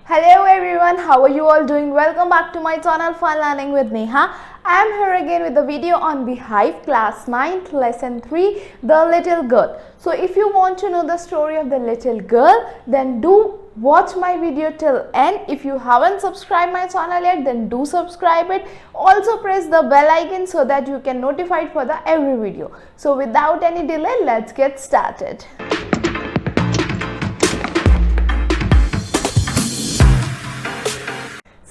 Hello everyone, how are you all doing? Welcome back to my channel Fun Learning with Neha. I am here again with a video on Beehive class 9th lesson 3, The Little Girl. So if you want to know the story of the little girl, then do watch my video till end. If you haven't subscribed my channel yet, then do subscribe it. Also press the bell icon so that you can notified for the every video. So without any delay, let's get started.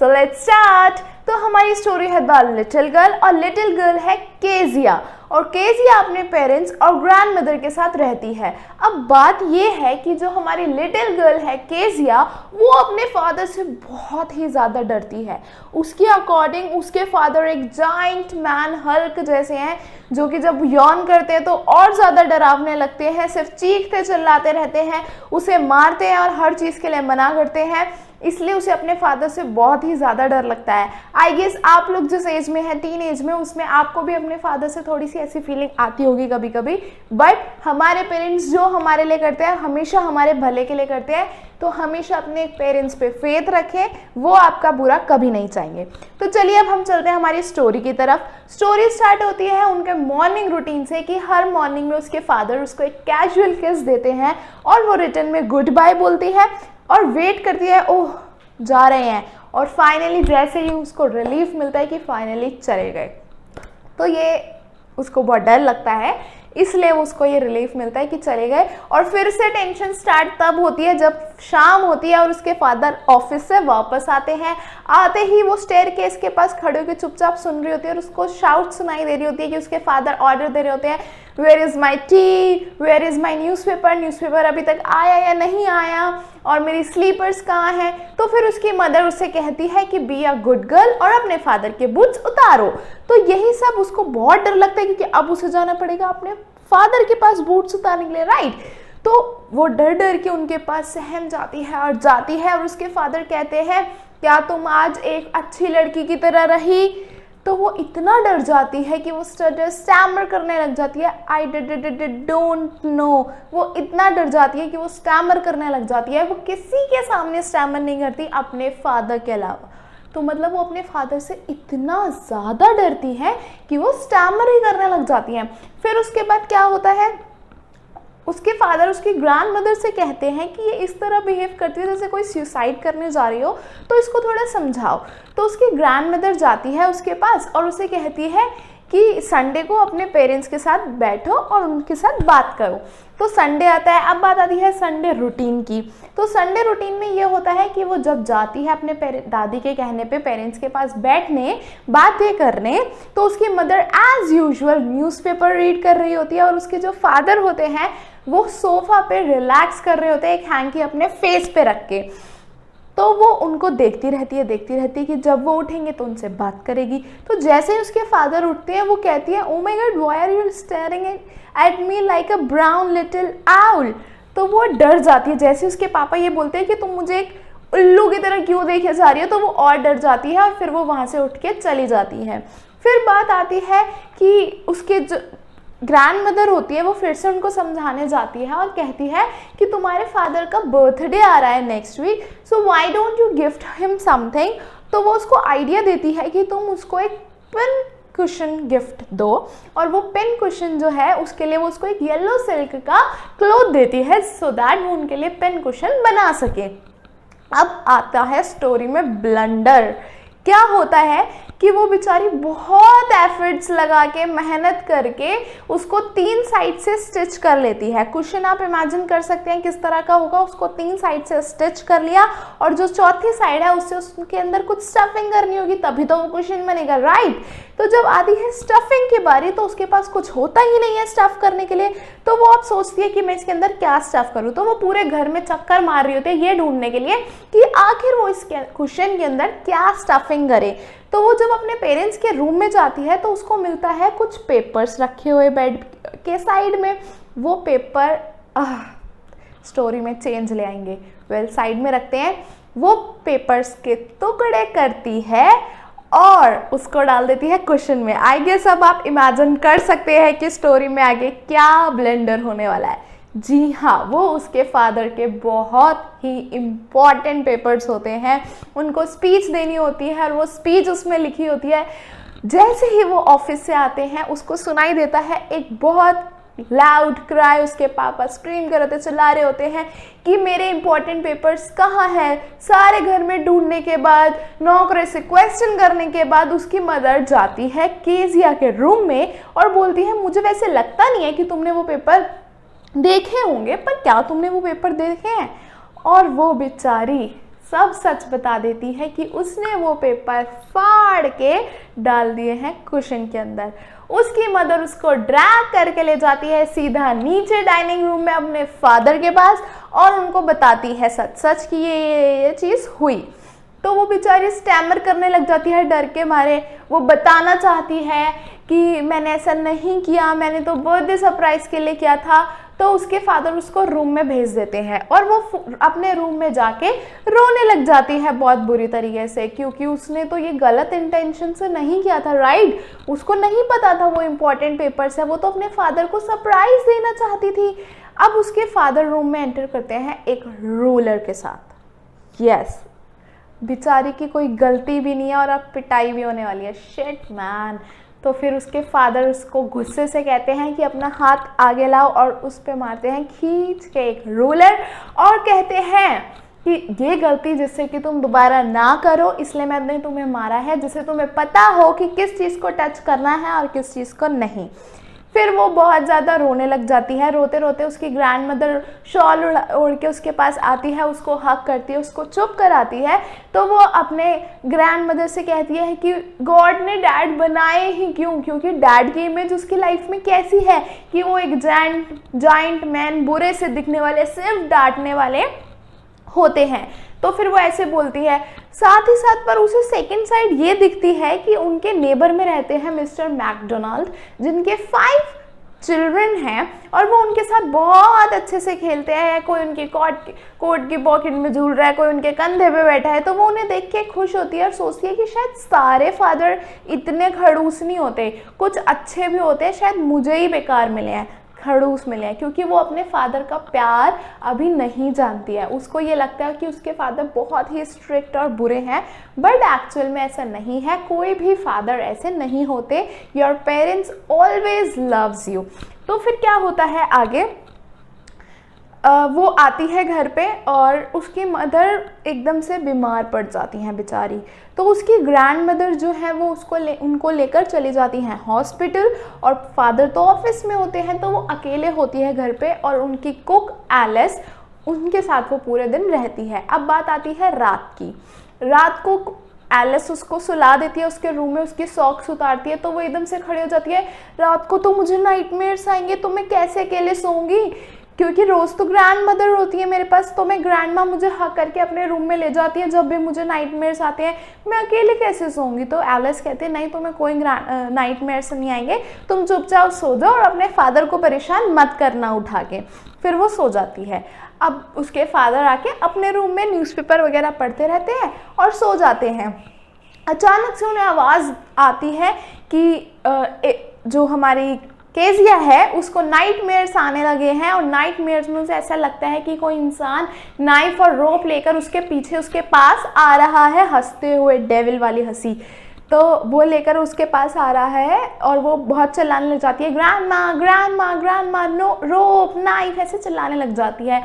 So let's start. तो हमारी story है the little girl और little girl है Kezia और Kezia अपने parents और grand mother के साथ रहती है। अब बात ये है कि जो हमारी लिटिल गर्ल है केजिया, वो अपने फादर से बहुत ही ज़्यादा डरती है। उसके अकॉर्डिंग उसके फादर एक जाइंट मैन हल्क जैसे हैं, जो कि जब यौन करते हैं तो और ज़्यादा डरावने लगते हैं, सिर्फ चीखते चिल्लाते रहते हैं, उसे मारते हैं और हर चीज़ के लिए मना करते हैं। इसलिए उसे अपने फादर से बहुत ही ज़्यादा डर लगता है। आई गेस आप लोग जिस एज में हैं, टीन एज में, उसमें आपको भी अपने फादर से थोड़ी सी ऐसी फीलिंग आती होगी कभी कभी। बट हमारे पेरेंट्स जो हमारे लिए करते हैं हमेशा हमारे भले के लिए करते हैं, तो हमेशा अपने पेरेंट्स पे फेथ रखें, वो आपका बुरा कभी नहीं चाहेंगे। तो चलिए अब हम चलते हैं हमारी स्टोरी की तरफ। स्टोरी स्टार्ट होती है उनके मॉर्निंग रूटीन से कि हर मॉर्निंग में उसके फादर उसको एक कैजुअल किस देते हैं और वो रिटर्न में गुड बाय बोलती है और वेट करती है, ओह जा रहे हैं, और फाइनली जैसे ही उसको रिलीफ मिलता है कि फाइनली चले गए, तो ये उसको बहुत डर लगता है, इसलिए उसको ये रिलीफ मिलता है कि चले गए। और फिर से टेंशन स्टार्ट तब होती है जब शाम होती है और उसके फादर ऑफिस से वापस आते हैं। आते ही वो स्टेयरकेस के पास खड़े होकर चुपचाप सुन रही होती है और उसको शाउट सुनाई दे रही होती है कि उसके फादर ऑर्डर दे रहे होते हैं, where is my tea, where is my newspaper अभी तक आया या नहीं आया, और मेरी स्लीपर्स कहाँ हैं। तो फिर उसकी मदर उससे कहती है कि बी अ गुड गर्ल और अपने फादर के बूट्स उतारो। तो यही सब उसको बहुत डर लगता है क्योंकि अब उसे जाना पड़ेगा अपने फादर के पास बूट्स उतारने के लिए, राइट। तो वो डर डर के उनके पास सहम जाती है और उसके फादर कहते हैं, क्या तुम आज एक अच्छी लड़की की तरह रही? तो वो इतना डर जाती है कि वो स्टैमर करने लग जाती है, आई डोंट नो। वो इतना डर जाती है कि वो स्टैमर करने लग जाती है। वो किसी के सामने स्टैमर नहीं करती अपने फादर के अलावा। तो मतलब वो अपने फादर से इतना ज़्यादा डरती है कि वो स्टैमर ही करने लग जाती हैं। फिर उसके बाद क्या होता है, उसके फादर उसकी ग्रैंड मदर से कहते हैं कि ये इस तरह बिहेव करती है जैसे कोई सुसाइड करने जा रही हो, तो इसको थोड़ा समझाओ। तो उसकी ग्रैंड मदर जाती है उसके पास और उसे कहती है कि संडे को अपने पेरेंट्स के साथ बैठो और उनके साथ बात करो। तो संडे आता है। अब बात आती है संडे रूटीन की। तो संडे रूटीन में ये होता है कि वो जब जाती है अपने दादी के कहने पे पेरेंट्स के पास बैठने, बातें करने, तो उसकी mother as usual newspaper read कर रही होती है और उसके जो फादर होते हैं वो सोफा पे रिलैक्स कर रहे होते हैं एक हैंकी अपने फेस पे रख के। तो वो उनको देखती रहती है कि जब वो उठेंगे तो उनसे बात करेगी। तो जैसे ही उसके फादर उठते हैं वो कहती है, oh my God why are you staring at me like a brown little owl. तो वो डर जाती है। जैसे उसके पापा ये बोलते हैं कि तुम मुझे एक उल्लू की तरह क्यों देखे जा रही हो, तो वो और डर जाती है और फिर वो वहाँ से उठ के चली जाती है। फिर बात आती है कि उसके जो ग्रैंड मदर होती है वो फिर से उनको समझाने जाती है और कहती है कि तुम्हारे फादर का बर्थडे आ रहा है next week, so why don't you gift him something. तो वो उसको आइडिया देती है कि तुम उसको एक पिन कुशन गिफ्ट दो, और वो पिन कुशन जो है उसके लिए वो उसको एक येलो सिल्क का क्लॉथ देती है सो दैट वो उनके लिए पिन कुशन बना सके। अब आता है स्टोरी में ब्लंडर। क्या होता है कि वो बेचारी बहुत एफर्ट्स लगा के मेहनत करके उसको 3 साइड से स्टिच कर लेती है। कुशन आप इमेजिन कर सकते हैं किस तरह का होगा। उसको 3 साइड से स्टिच कर लिया और जो चौथी साइड है उससे उसके अंदर कुछ स्टफिंग करनी होगी, तभी तो वो कुशन बनेगा, राइट। तो जब आती है स्टफिंग की बारी तो उसके पास कुछ होता ही नहीं है स्टफ करने के लिए। तो वो अब सोचती है कि मैं इसके अंदर क्या स्टफ करूँ। तो वो पूरे घर में चक्कर मार रही होती है ये ढूंढने के लिए कि आखिर वो इस कुशन के अंदर क्या स्टफिंग करे। तो वो जब अपने पेरेंट्स के रूम में जाती है तो उसको मिलता है कुछ पेपर्स रखे हुए बेड के साइड में। वो पेपर स्टोरी में चेंज ले आएंगे, साइड में रखते हैं। वो पेपर्स के टुकड़े करती है और उसको डाल देती है कुशन में। आई गेस अब आप इमेजिन कर सकते हैं कि स्टोरी में आगे क्या ब्लेंडर होने वाला है। जी हाँ, वो उसके फादर के बहुत ही इम्पॉर्टेंट पेपर्स होते हैं, उनको स्पीच देनी होती है और वो स्पीच उसमें लिखी होती है। जैसे ही वो ऑफिस से आते हैं उसको सुनाई देता है एक बहुत लाउड क्राई, उसके पापा स्क्रीम कर रहे होते, चिल्ला रहे होते हैं कि मेरे इंपॉर्टेंट पेपर्स कहाँ हैं। सारे घर में ढूंढने के बाद, नौकरे से क्वेश्चन करने के बाद उसकी मदर जाती है केजिया के रूम में और बोलती है मुझे वैसे लगता नहीं है कि तुमने वो पेपर देखे होंगे, पर क्या तुमने वो पेपर देखे हैं? और वो बेचारी सब सच बता देती है कि उसने वो पेपर फाड़ के डाल दिए हैं कुशन के अंदर। उसकी मदर उसको ड्रैग करके ले जाती है सीधा नीचे डाइनिंग रूम में अपने फादर के पास और उनको बताती है सच सच कि ये चीज़ हुई। तो वो बेचारी स्टैमर करने लग जाती है डर के मारे। वो बताना चाहती है कि मैंने ऐसा नहीं किया, मैंने तो बर्थडे सरप्राइज़ के लिए किया था। तो उसके फादर उसको रूम में भेज देते हैं और वो अपने रूम में जाके रोने लग जाती है बहुत बुरी तरीके से, क्योंकि उसने तो ये गलत इंटेंशन से नहीं किया था, राइट? उसको नहीं पता था वो इम्पोर्टेंट पेपर्स है, वो तो अपने फादर को सरप्राइज देना चाहती थी। अब उसके फादर रूम में एंटर करते हैं एक रूलर के साथ। यस, बेचारी की कोई गलती भी नहीं है और अब पिटाई भी होने वाली है। Shit man. तो फिर उसके फादर उसको गुस्से से कहते हैं कि अपना हाथ आगे लाओ और उस पे मारते हैं खींच के एक रूलर और कहते हैं कि ये गलती जिससे कि तुम दोबारा ना करो, इसलिए मैंने तुम्हें मारा है, जिससे तुम्हें पता हो कि किस चीज़ को टच करना है और किस चीज़ को नहीं। फिर वो बहुत ज़्यादा रोने लग जाती है। रोते रोते उसकी ग्रैंड मदर शॉल ओढ़ के उसके पास आती है, उसको हक करती है, उसको चुप कराती है। तो वो अपने ग्रैंड मदर से कहती है कि गॉड ने डैड बनाए ही क्यों, क्योंकि डैड की इमेज उसकी लाइफ में कैसी है कि वो एक जाइंट मैन, बुरे से दिखने वाले, सिर्फ डांटने वाले होते हैं। तो फिर वो ऐसे बोलती है। साथ ही साथ पर उसे सेकंड साइड ये दिखती है कि उनके नेबर में रहते हैं मिस्टर मैकडोनाल्ड, जिनके 5 चिल्ड्रन हैं और वो उनके साथ बहुत अच्छे से खेलते हैं। कोई उनके कोट की पॉकेट में झूल रहा है, कोई उनके कंधे पे बैठा है। तो वो उन्हें देख के खुश होती है और सोचती है कि शायद सारे फादर इतने खड़ूस नहीं होते, कुछ अच्छे भी होते हैं, शायद मुझे ही बेकार मिले हैं, खड़ूस मिले हैं, क्योंकि वो अपने फादर का प्यार अभी नहीं जानती है। उसको ये लगता है कि उसके फादर बहुत ही स्ट्रिक्ट और बुरे हैं, बट एक्चुअल में ऐसा नहीं है। कोई भी फादर ऐसे नहीं होते। Your parents always loves you. तो फिर क्या होता है आगे, वो आती है घर पे और उसकी मदर एकदम से बीमार पड़ जाती हैं बेचारी। तो उसकी ग्रैंड मदर जो है वो उनको लेकर चली जाती हैं हॉस्पिटल और फादर तो ऑफिस में होते हैं, तो वो अकेले होती है घर पे और उनकी कुक एलिस उनके साथ वो पूरे दिन रहती है। अब बात आती है रात की। रात को एलिस उसको सुला देती है उसके रूम में, उसकी सॉक्स उतारती है तो वो एकदम से खड़ी हो जाती है। रात को तो मुझे नाइटमेयर्स आएंगे, तो मैं कैसे अकेले सोऊंगी, क्योंकि रोज़ तो ग्रैंड मदर होती है मेरे पास, तो मैं ग्रैंड माँ मुझे हक करके अपने रूम में ले जाती है जब भी मुझे नाइटमेयर्स आते हैं, मैं अकेले कैसे सोऊंगी। तो एलिस कहती है नहीं, तुम्हें कोई नाइटमेयर्स नहीं आएंगे, तुम चुपचाप सो जाओ और अपने फादर को परेशान मत करना उठा के। फिर वो सो जाती है। अब उसके फादर आके अपने रूम में न्यूज़पेपर वगैरह पढ़ते रहते हैं और सो जाते हैं। अचानक से उन्हें आवाज़ आती है कि जो हमारी केजिया है उसको नाइटमेयर्स आने लगे हैं और नाइटमेयर्स में उसे ऐसा लगता है कि कोई इंसान नाइफ और रोप लेकर उसके पीछे उसके पास आ रहा है, हंसते हुए, डेविल वाली हंसी। तो वो लेकर उसके पास आ रहा है और वो बहुत चिल्लाने लग जाती है, ग्रैंड माँ नो रोप नाइफ, ऐसे चिल्लाने लग जाती है।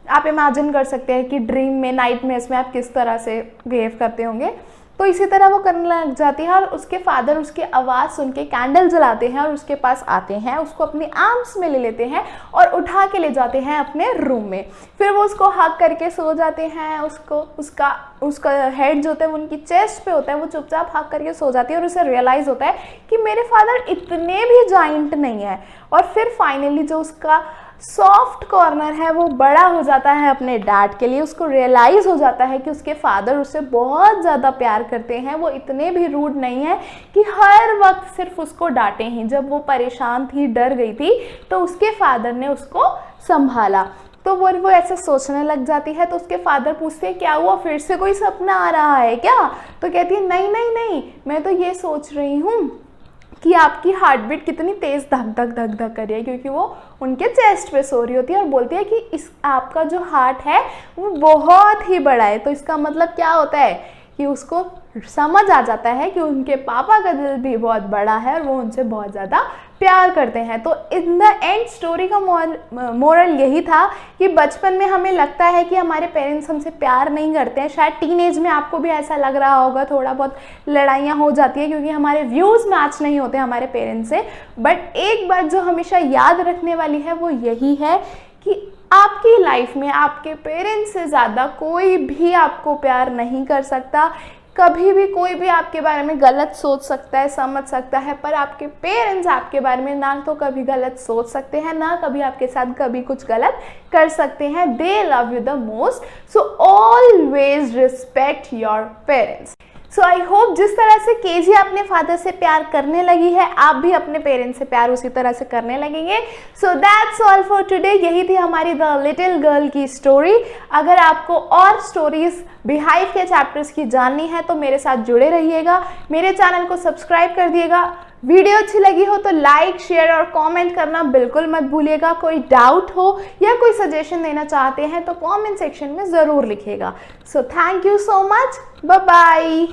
आप इमेजिन कर सकते हैं कि ड्रीम में, नाइटमेयर्स में आप किस तरह से बिहेव करते होंगे। तो इसी तरह वो करने लग जाती है और उसके फादर उसकी आवाज़ सुन के कैंडल जलाते हैं और उसके पास आते हैं, उसको अपनी आर्म्स में ले लेते हैं और उठा के ले जाते हैं अपने रूम में। फिर वो उसको हक करके सो जाते हैं। उसका हेड जो होता है वो उनकी चेस्ट पे होता है, वो चुपचाप हक करके सो जाती है और उसे रियलाइज़ होता है कि मेरे फादर इतने भी जाइंट नहीं है। और फिर फाइनली जो उसका सॉफ्ट कॉर्नर है वो बड़ा हो जाता है अपने डैड के लिए। उसको रियलाइज़ हो जाता है कि उसके फादर उससे बहुत ज़्यादा प्यार करते हैं, वो इतने भी रूड नहीं है कि हर वक्त सिर्फ उसको डांटे ही। जब वो परेशान थी, डर गई थी, तो उसके फादर ने उसको संभाला। तो वो ऐसे सोचने लग जाती है। तो उसके फादर पूछते हैं क्या हुआ, फिर से कोई सपना आ रहा है क्या? तो कहती है नहीं, मैं तो ये सोच रही हूँ कि आपकी हार्ट बीट कितनी तेज़ धक धक धक धक कर रही है, क्योंकि वो उनके चेस्ट पे सो रही होती है और बोलती है कि इस आपका जो हार्ट है वो बहुत ही बड़ा है। तो इसका मतलब क्या होता है कि उसको समझ आ जाता है कि उनके पापा का दिल भी बहुत बड़ा है और वो उनसे बहुत ज़्यादा प्यार करते हैं। तो इन द एंड स्टोरी का मोरल यही था कि बचपन में हमें लगता है कि हमारे पेरेंट्स हमसे प्यार नहीं करते हैं। शायद टीनेज में आपको भी ऐसा लग रहा होगा, थोड़ा बहुत लड़ाइयाँ हो जाती है क्योंकि हमारे व्यूज़ मैच नहीं होते हमारे पेरेंट्स से। बट एक बात जो हमेशा याद रखने वाली है वो यही है कि आपकी लाइफ में आपके पेरेंट्स से ज़्यादा कोई भी आपको प्यार नहीं कर सकता। कभी भी कोई भी आपके बारे में गलत सोच सकता है, समझ सकता है, पर आपके पेरेंट्स आपके बारे में ना तो कभी गलत सोच सकते हैं, ना कभी आपके साथ कभी कुछ गलत कर सकते हैं। दे love you the most, so always respect your parents. So I hope जिस तरह से केजी अपने फादर से प्यार करने लगी है, आप भी अपने पेरेंट्स से प्यार उसी तरह से करने लगेंगे। So that's all for today. यही थी हमारी द लिटिल गर्ल की स्टोरी। अगर आपको और स्टोरीज बिहाइव के चैप्टर्स की जाननी है तो मेरे साथ जुड़े रहिएगा, मेरे चैनल को सब्सक्राइब कर दिएगा। वीडियो अच्छी लगी हो तो लाइक, शेयर और कमेंट करना बिल्कुल मत भूलिएगा। कोई डाउट हो या कोई सजेशन देना चाहते हैं तो कमेंट सेक्शन में ज़रूर लिखिएगा। So thank you so much, bye bye.